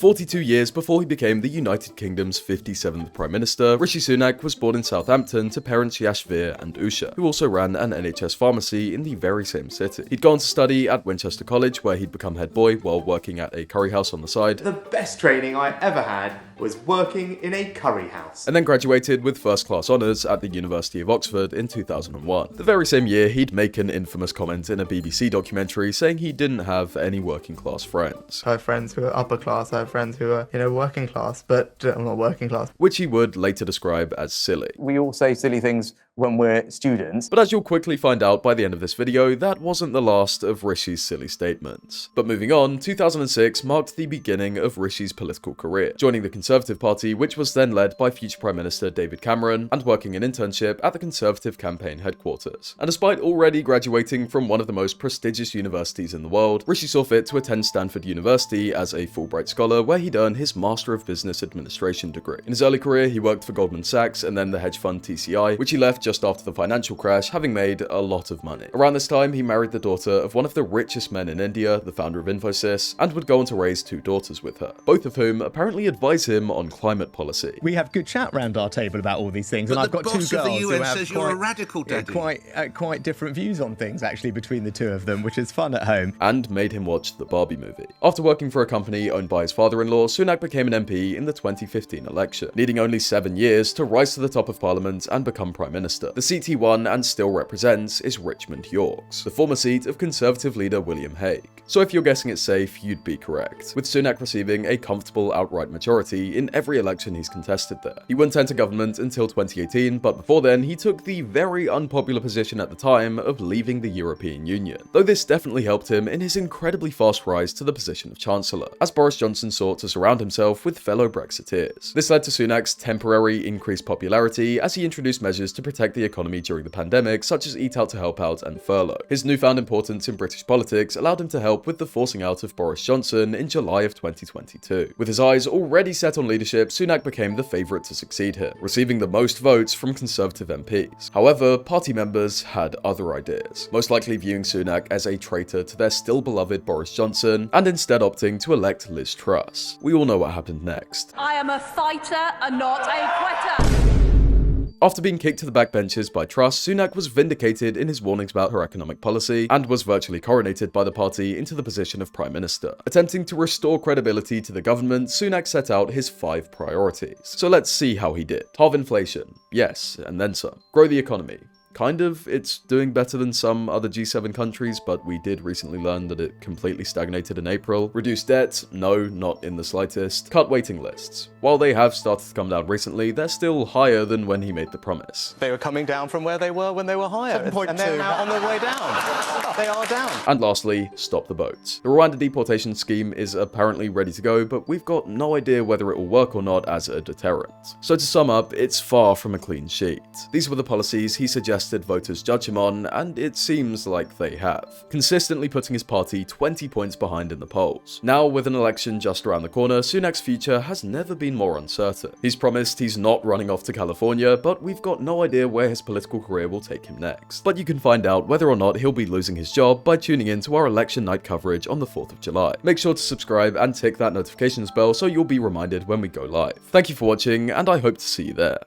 42 years before he became the United Kingdom's 57th Prime Minister, Rishi Sunak was born in Southampton to parents Yashvir and Usha, who also ran an NHS pharmacy in the very same city. He'd gone to study at Winchester College, where he'd become head boy while working at a curry house on the side. The best training I ever had was working in a curry house. And then graduated with first-class honours at the University of Oxford in 2001. The very same year, he'd make an infamous comment in a BBC documentary saying he didn't have any working-class friends. I have friends who are upper class, I have friends who are, working class, but I'm not working class. Which he would later describe as silly. We all say silly things when we're students. But as you'll quickly find out by the end of this video, that wasn't the last of Rishi's silly statements. But moving on, 2006 marked the beginning of Rishi's political career, joining the Conservative Party, which was then led by future Prime Minister David Cameron, and working an internship at the Conservative campaign headquarters. And despite already graduating from one of the most prestigious universities in the world, Rishi saw fit to attend Stanford University as a Fulbright scholar, where he'd earn his Master of Business Administration degree. In his early career, he worked for Goldman Sachs and then the hedge fund TCI, which he left just after the financial crash, having made a lot of money. Around this time, he married the daughter of one of the richest men in India, the founder of Infosys, and would go on to raise 2 daughters with her, both of whom apparently advise him on climate policy. We have good chat round our table about all these things, and I've got 2 girls who have quite different views on things, actually, between the 2 of them, which is fun at home. And made him watch the Barbie movie. After working for a company owned by his father-in-law, Sunak became an MP in the 2015 election, needing only 7 years to rise to the top of Parliament and become Prime Minister. The seat he won and still represents is Richmond Yorks, the former seat of Conservative leader William Hague. So if you're guessing it's safe, you'd be correct, with Sunak receiving a comfortable outright majority in every election he's contested there. He wouldn't enter government until 2018, but before then, he took the very unpopular position at the time of leaving the European Union, though this definitely helped him in his incredibly fast rise to the position of Chancellor, as Boris Johnson sought to surround himself with fellow Brexiteers. This led to Sunak's temporary increased popularity as he introduced measures to protect the economy during the pandemic, such as Eat Out to Help Out and furlough. His newfound importance in British politics allowed him to help with the forcing out of Boris Johnson in July of 2022. With his eyes already set on leadership, Sunak became the favourite to succeed him, receiving the most votes from Conservative MPs. However, party members had other ideas, most likely viewing Sunak as a traitor to their still beloved Boris Johnson, and instead opting to elect Liz Truss. We all know what happened next. I am a fighter and not a quitter. After being kicked to the backbenches by Truss, Sunak was vindicated in his warnings about her economic policy and was virtually coronated by the party into the position of Prime Minister. Attempting to restore credibility to the government, Sunak set out his 5 priorities. So let's see how he did. Halve inflation. Yes, and then some. Grow the economy. Kind of, it's doing better than some other G7 countries, but we did recently learn that it completely stagnated in April. Reduce debt? No, not in the slightest. Cut waiting lists. While they have started to come down recently, they're still higher than when he made the promise. They were coming down from where they were when they were higher, and they're now on their way down. They are down. And lastly, stop the boats. The Rwanda deportation scheme is apparently ready to go, but we've got no idea whether it will work or not as a deterrent. So to sum up, it's far from a clean sheet. These were the policies he suggested voters judge him on, and it seems like they have, consistently putting his party 20 points behind in the polls. Now, with an election just around the corner, Sunak's future has never been more uncertain. He's promised he's not running off to California, but we've got no idea where his political career will take him next. But you can find out whether or not he'll be losing his job by tuning in to our election night coverage on the 4th of July. Make sure to subscribe and tick that notifications bell so you'll be reminded when we go live. Thank you for watching, and I hope to see you there.